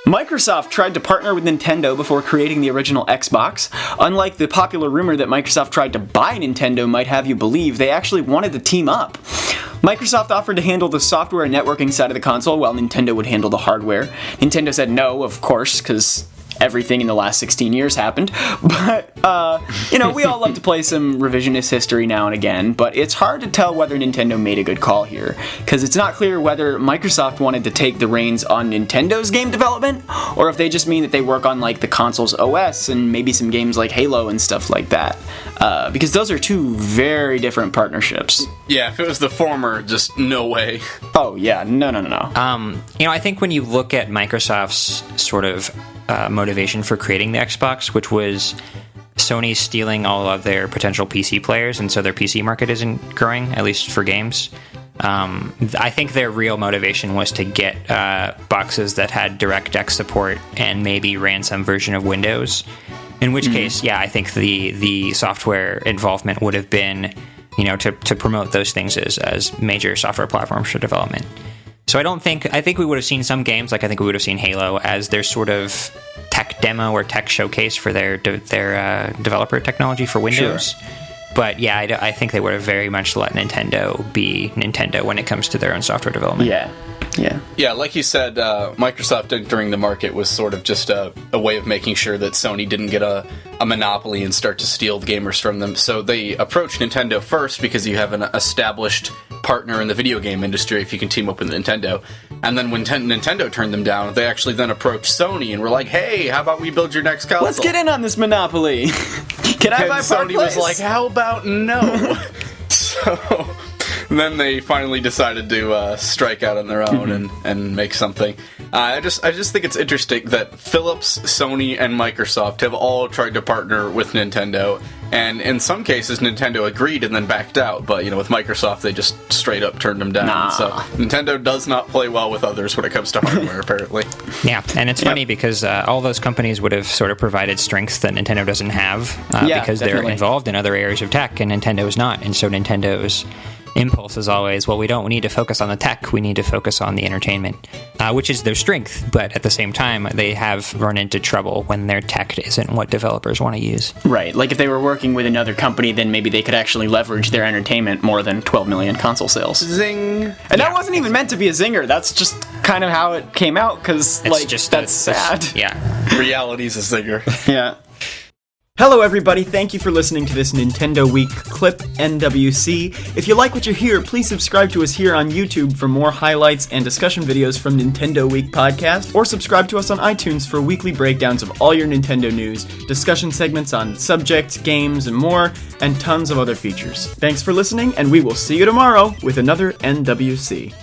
Microsoft tried to partner with Nintendo before creating the original Xbox. Unlike the popular rumor that Microsoft tried to buy Nintendo might have you believe, they actually wanted to team up. Microsoft offered to handle the software and networking side of the console while Nintendo would handle the hardware. Nintendo said no, of course, because everything in the last 16 years happened. But, we all love to play some revisionist history now and again, but it's hard to tell whether Nintendo made a good call here, because it's not clear whether Microsoft wanted to take the reins on Nintendo's game development, or if they just mean that they work on, the console's OS and maybe some games like Halo and stuff like that. Because those are two very different partnerships. Yeah, if it was the former, just no way. Oh, yeah, no. I think when you look at Microsoft's sort of motivation for creating the Xbox, which was Sony stealing all of their potential PC players, and so their PC market isn't growing, at least for games. I think their real motivation was to get boxes that had DirectX support and maybe ran some version of Windows. In which case, yeah, I think the software involvement would have been, to promote those things as major software platforms for development. So I think we would have seen some games, I think we would have seen Halo as their sort of tech demo or tech showcase for their developer technology for Windows. Sure. But yeah, I think they would have very much let Nintendo be Nintendo when it comes to their own software development. Yeah, like you said, Microsoft entering the market was sort of just a way of making sure that Sony didn't get a monopoly and start to steal the gamers from them. So they approached Nintendo first because you have an established partner in the video game industry if you can team up with Nintendo. And then when Nintendo turned them down, they actually then approached Sony and were like, hey, how about we build your next console? Let's get in on this monopoly. Can I buy Park Sony Place? was like, how about no? So then they finally decided to strike out on their own and make something. I just think it's interesting that Philips, Sony, and Microsoft have all tried to partner with Nintendo, and in some cases Nintendo agreed and then backed out. But with Microsoft, they just straight up turned them down. Nah. So Nintendo does not play well with others when it comes to hardware, apparently. Yeah, and it's funny because all those companies would have sort of provided strengths that Nintendo doesn't have because they're involved in other areas of tech, and Nintendo is not. And so Nintendo's impulse is always, well, we need to focus on the tech, we need to focus on the entertainment, which is their strength, but at the same time, they have run into trouble when their tech isn't what developers want to use. Right, like if they were working with another company, then maybe they could actually leverage their entertainment more than 12 million console sales. Zing! And that wasn't even meant to be a zinger, that's just kind of how it came out, because, that's sad. Yeah. Reality's a zinger. Yeah. Hello everybody, thank you for listening to this Nintendo Week clip, NWC. If you like what you hear, please subscribe to us here on YouTube for more highlights and discussion videos from Nintendo Week podcast, or subscribe to us on iTunes for weekly breakdowns of all your Nintendo news, discussion segments on subjects, games, and more, and tons of other features. Thanks for listening, and we will see you tomorrow with another NWC.